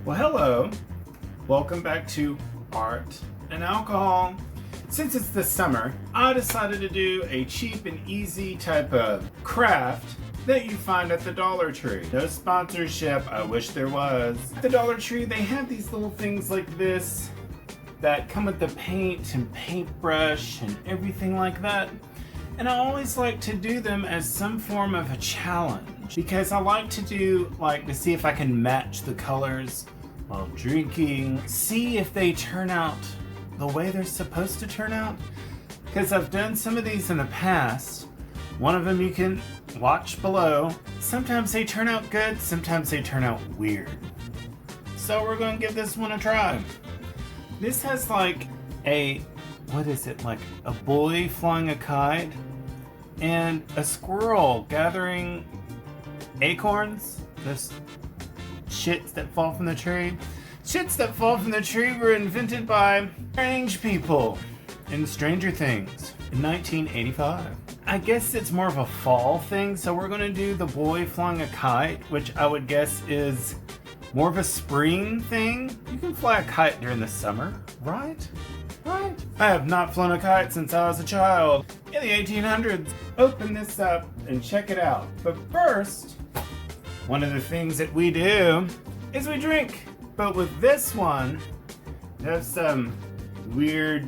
Well, hello. Welcome back to Art and Alcohol. Since it's the summer, I decided to do a cheap and easy type of craft that you find at the Dollar Tree. No sponsorship, I wish there was. At the Dollar Tree, they have these little things like this that come with the paint and paintbrush and everything like that. And I always like to do them as some form of a challenge because I like to do to see if I can match the colors while drinking, see if they turn out the way they're supposed to turn out. Because I've done some of these in the past. One of them you can watch below. Sometimes they turn out good, sometimes they turn out weird. So we're going to give this one a try. This has like a boy flying a kite and a squirrel gathering acorns. This shits that fall from the tree. Shits that fall from the tree were invented by strange people in Stranger Things in 1985. I guess it's more of a fall thing, so we're going to do the boy flying a kite, which I would guess is more of a spring thing. You can fly a kite during the summer, right? Right? I have not flown a kite since I was a child. In the 1800s. Open this up and check it out. But first, one of the things that we do is we drink. But with this one, there's some weird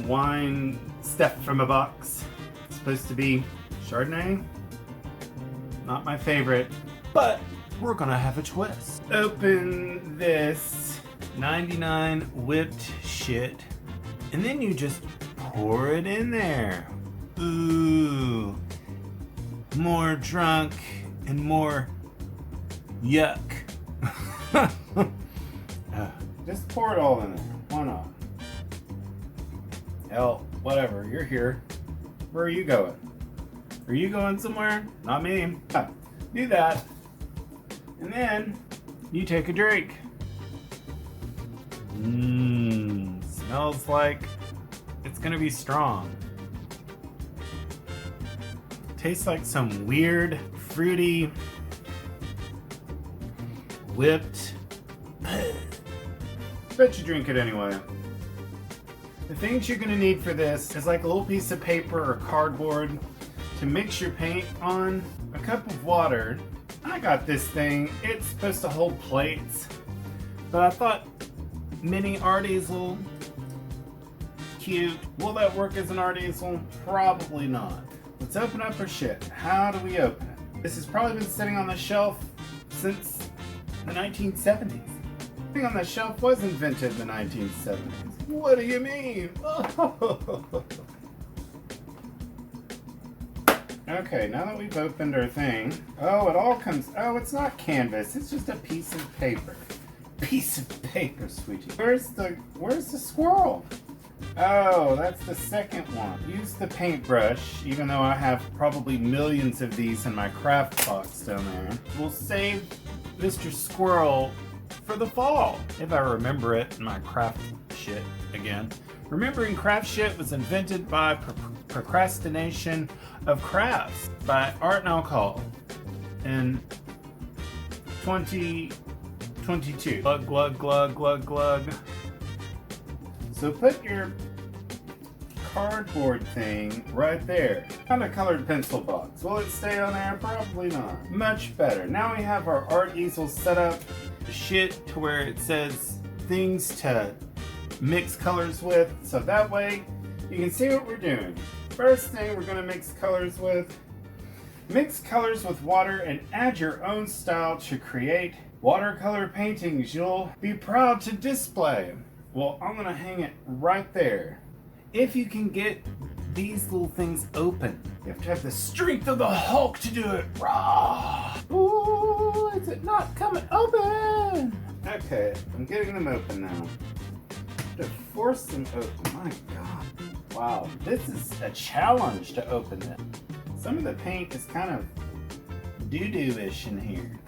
wine stuff from a box. It's supposed to be Chardonnay. Not my favorite, but we're gonna have a twist. Open this 99 whipped shit, and then you just pour it in there. Ooh, more drunk and more yuck. Just pour it all in there. Why not? Hell, whatever. You're here. Where are you going? Are you going somewhere? Not me. Do that. And then you take a drink. Smells like it's gonna be strong. Tastes like some weird, fruity, whipped. Bet you drink it anyway. The things you're gonna need for this is like a little piece of paper or cardboard to mix your paint on, a cup of water. I got this thing, it's supposed to hold plates, but I thought mini art easel, cute. Will that work as an art easel? Probably not. Let's open up our shit. How do we open it? This has probably been sitting on the shelf since the 1970s. Sitting on the shelf was invented in the 1970s. What do you mean? Okay, now that we've opened our thing, it's not canvas, it's just a piece of paper. Piece of paper, sweetie. Where's the squirrel? Oh, that's the second one. Use the paintbrush, even though I have probably millions of these in my craft box down there. We'll save Mr. Squirrel for the fall, if I remember it in my craft shit again. Remembering craft shit was invented by procrastination of crafts by Art and Alcohol in 2022. Glug, glug, glug, glug, glug. So put your cardboard thing right there. Found a colored pencil box. Will it stay on there? Probably not. Much better. Now we have our art easel set up. Shit to where it says things to mix colors with, so that way you can see what we're doing. First thing we're going to mix colors with water and add your own style to create watercolor paintings you'll be proud to display. Well, I'm going to hang it right there. If you can get these little things open, you have to have the strength of the Hulk to do it. Rah! Ooh, is it not coming open? Okay, I'm getting them open now. To force them open. My God. Wow, this is a challenge to open them. Some of the paint is kind of doo-doo-ish in here.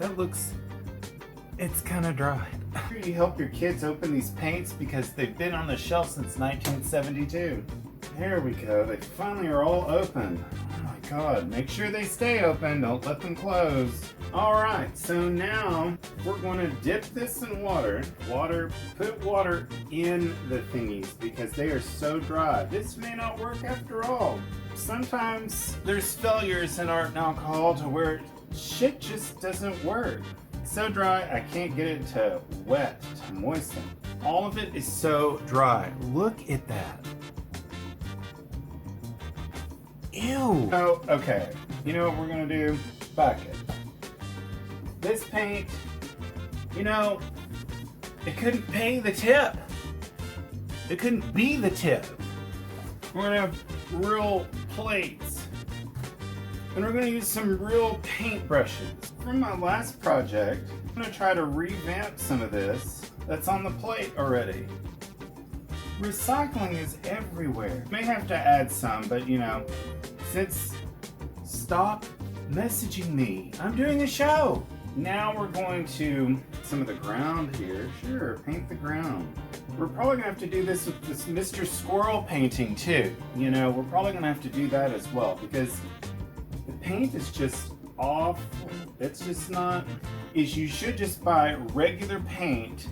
It's kind of dry. You help your kids open these paints because they've been on the shelf since 1972. There we go. They finally are all open. Oh my God, make sure they stay open. Don't let them close. All right, so now we're going to dip this in water. Put water in the thingies because they are so dry. This may not work after all. Sometimes there's failures in art and alcohol to where shit just doesn't work. It's so dry, I can't get it to wet, to moisten. All of it is so dry. Look at that. Ew. Oh, okay. You know what we're gonna do? Bucket. This paint, you know, it couldn't pay the tip. It couldn't be the tip. We're gonna have real plates. And we're gonna use some real paint brushes. From my last project, I'm gonna try to revamp some of this that's on the plate already. Recycling is everywhere. May have to add some, but you know, stop messaging me. I'm doing a show. Now we're going to some of the ground here. Sure, paint the ground. We're probably gonna have to do this with this Mr. Squirrel painting too. You know, we're probably gonna have to do that as well because the paint is just awful. It's just not. You should just buy regular paint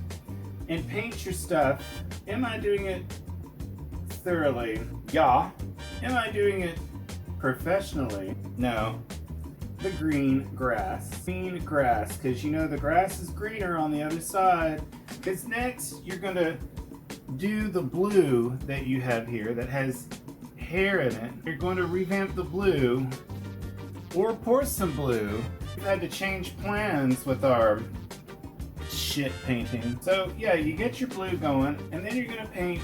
and paint your stuff. Am I doing it thoroughly? Yeah. Am I doing it professionally? No. The green grass. Green grass, because you know the grass is greener on the other side. Because next you're going to do the blue that you have here that has hair in it. You're going to revamp the blue or pour some blue. We've had to change plans with our shit painting. So yeah, you get your blue going and then you're going to paint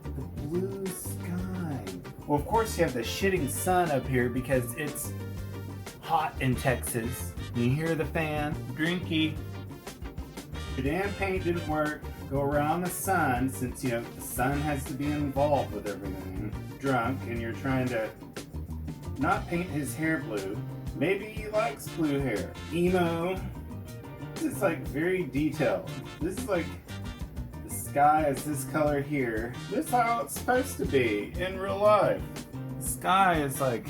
the blue sky. Well, of course you have the shitting sun up here because it's hot in Texas. You hear the fan, drinky. Your damn paint didn't work. Go around the sun since, you know, the sun has to be involved with everything. Drunk and you're trying to not paint his hair blue. Maybe he likes blue hair. Emo. This is like very detailed. This is like the sky is this color here. This is how it's supposed to be in real life. The sky is like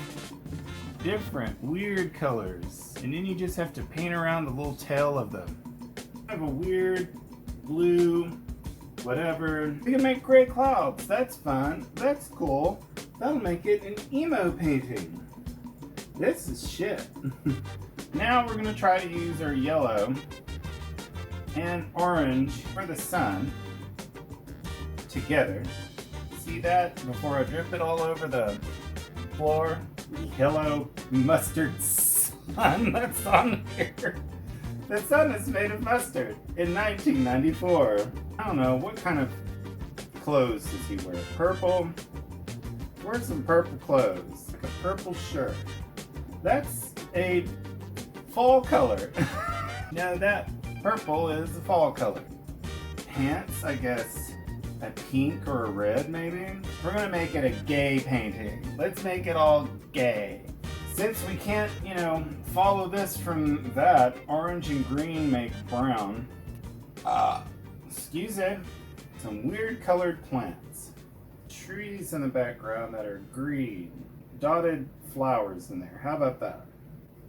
different, weird colors. And then you just have to paint around the little tail of them. I have a weird blue, whatever. We can make gray clouds. That's fun. That's cool. That'll make it an emo painting. This is shit. Now we're gonna try to use our yellow and orange for the sun together. See that before I drip it all over the floor? Yellow mustard sun that's on here. The sun is made of mustard in 1994. I don't know, what kind of clothes does he wear? Purple? Wear some purple clothes. Like a purple shirt. That's a fall color. Now that purple is the fall color. Pants, I guess a pink or a red maybe? We're gonna make it a gay painting. Let's make it all gay. Since we can't, you know, follow this from that, orange and green make brown. Excuse me. Some weird colored plants. Trees in the background that are green. Dotted flowers in there. How about that?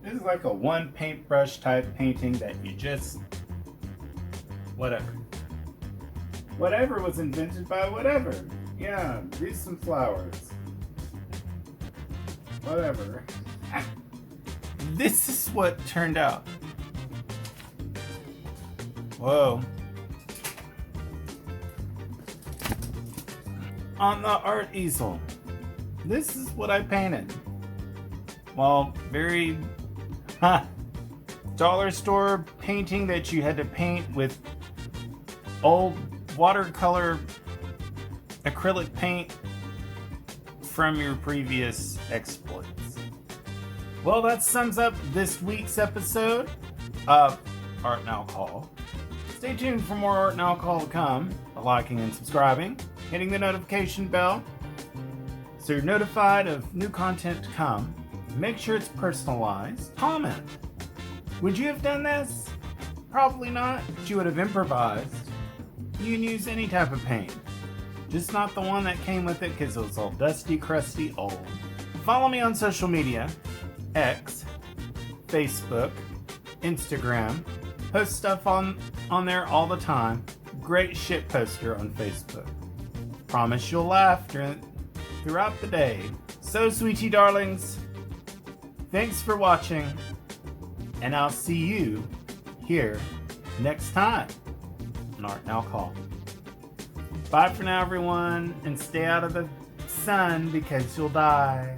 This is like a one paintbrush type painting that you just... whatever. Whatever was invented by whatever. Yeah, do some flowers. Whatever. This is what turned out. Whoa. On the art easel. This is what I painted. Well, very dollar store painting that you had to paint with old watercolor acrylic paint from your previous exploits. Well, that sums up this week's episode of Art and Alcohol. Stay tuned for more Art and Alcohol to come, liking and subscribing, hitting the notification bell so you're notified of new content to come. Make sure it's personalized. Comment. Would you have done this? Probably not, but you would have improvised. You can use any type of paint. Just not the one that came with it because it was all dusty, crusty, old. Follow me on social media, X, Facebook, Instagram. Post stuff on there all the time. Great shit poster on Facebook. Promise you'll laugh throughout the day. So, sweetie darlings, thanks for watching, and I'll see you here next time on Art and Alcohol. Bye for now, everyone, and stay out of the sun because you'll die.